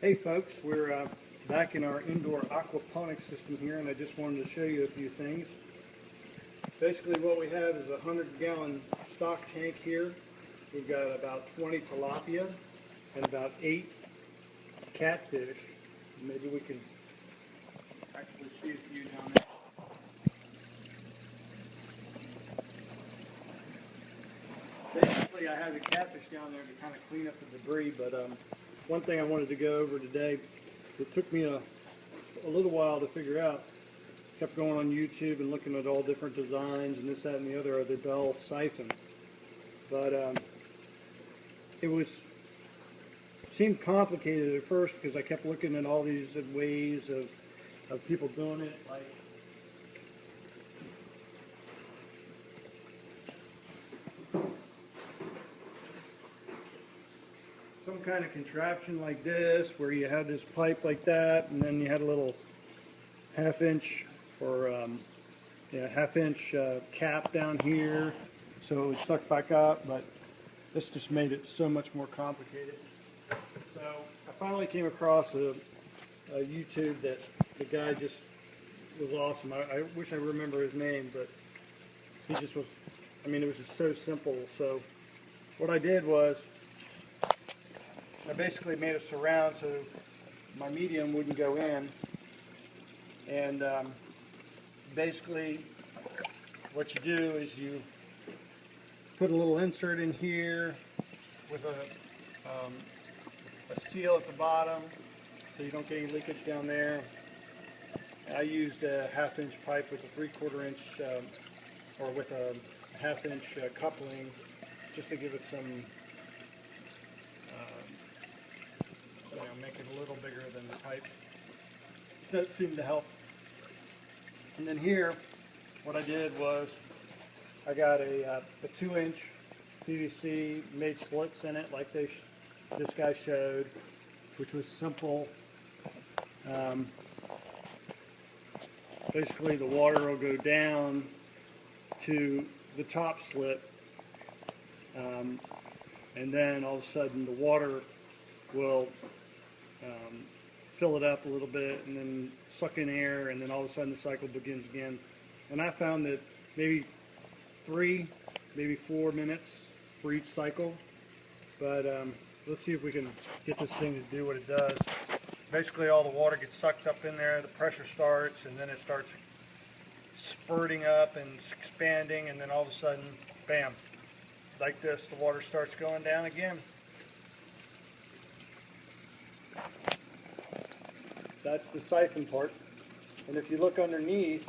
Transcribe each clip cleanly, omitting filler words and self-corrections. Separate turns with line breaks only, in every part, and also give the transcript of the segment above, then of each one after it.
Hey folks, we're back in our indoor aquaponics system here, and I just wanted to show you a few things. Basically what we have is a 100-gallon stock tank here. We've got about 20 tilapia and about 8 catfish. Maybe we can actually see a few down there. Basically I have the catfish down there to kind of clean up the debris, but one thing I wanted to go over today, it took me a little while to figure out. Kept going on YouTube and looking at all different designs and this, that, and the other of the bell siphon. But seemed complicated at first because I kept looking at all these ways of people doing it, like some kind of contraption like this, where you had this pipe like that, and then you had a little half-inch or half-inch cap down here, so it would suck back up. But this just made it so much more complicated. So I finally came across a YouTube that the guy just was awesome. I wish I remember his name, but he just was. I mean, it was just so simple. So what I did was, I basically made a surround so my medium wouldn't go in, and basically what you do is you put a little insert in here with a seal at the bottom so you don't get any leakage down there. I used a half-inch pipe with a 3/4 inch or with a half-inch coupling just to give it some make it a little bigger than the pipe. So it seemed to help. And then here, what I did was I got a 2-inch PVC, made slits in it like this guy showed, which was simple. Basically the water will go down to the top slit, and then all of a sudden the water will fill it up a little bit and then suck in air, and then all of a sudden the cycle begins again. And I found that maybe 3, maybe 4 minutes for each cycle. But let's see if we can get this thing to do what it does. Basically all the water gets sucked up in there, the pressure starts, and then it starts spurting up and expanding, and then all of a sudden, bam, like this, the water starts going down again. That's the siphon part. And if you look underneath,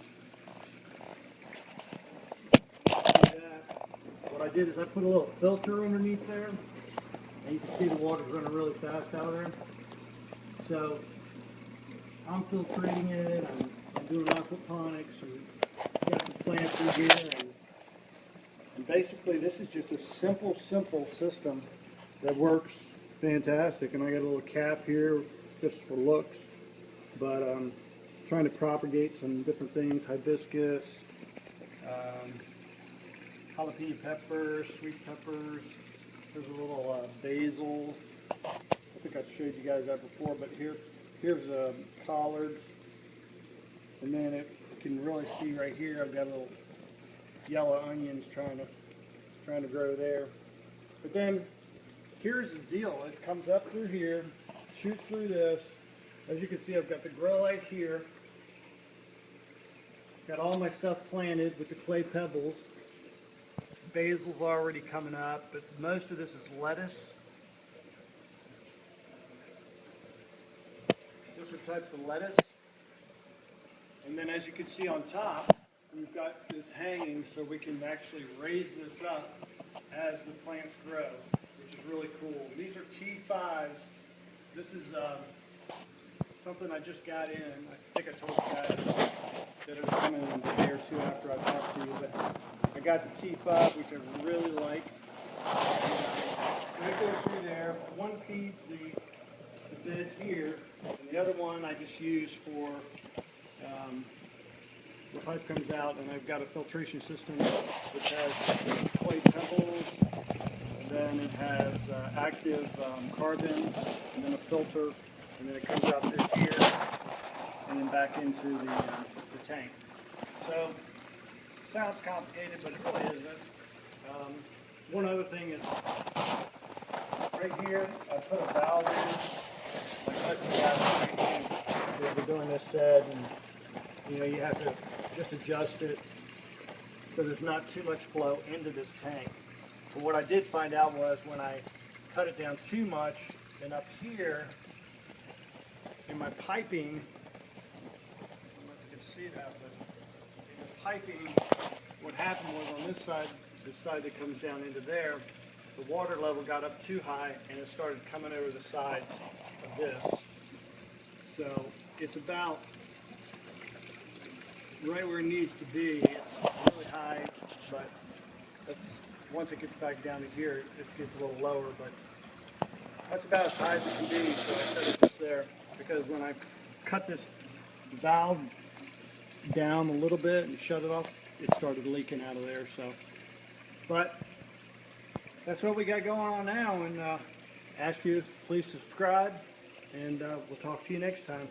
what I did is I put a little filter underneath there, and you can see the water's running really fast out of there. So I'm filtrating it, I'm doing aquaponics, and got some plants in here, and basically this is just a simple system that works fantastic. And I got a little cap here just for looks, but I'm trying to propagate some different things: hibiscus, jalapeno peppers, sweet peppers. There's a little basil. I think I've showed you guys that before, but here's collards, and then you can really see right here I've got little yellow onions trying to grow there. But then here's the deal: it comes up through here, shoots through this. As you can see, I've got the grow light here. Got all my stuff planted with the clay pebbles. Basil's already coming up, but most of this is lettuce. Different types of lettuce. And then as you can see on top, we've got this hanging so we can actually raise this up as the plants grow, which is really cool. These are T5s. This is something I just got in. I think I told you guys that it was coming in a day or two after I talked to you, but I got the T5, which I really like. So it goes through there. One feeds the bed here, and the other one I just use for the pipe comes out, and I've got a filtration system which has clay pebbles, and then it has active carbon, and then a filter and then it comes out through here, and then back into the tank. So, sounds complicated, but it really isn't. One other thing is, right here, I put a valve in, like most of the guys that are doing this set, and you have to just adjust it so there's not too much flow into this tank. But what I did find out was when I cut it down too much, then up here in my piping, I don't know if you can see that, but in the piping, what happened was on this side that comes down into there, the water level got up too high and it started coming over the side of this. So it's about right where it needs to be. It's really high, but once it gets back down to here, it gets a little lower, but that's about as high as it can be, so I set it just there, because when I cut this valve down a little bit and shut it off, it started leaking out of there. So, but that's what we got going on now, and ask you please subscribe, and we'll talk to you next time.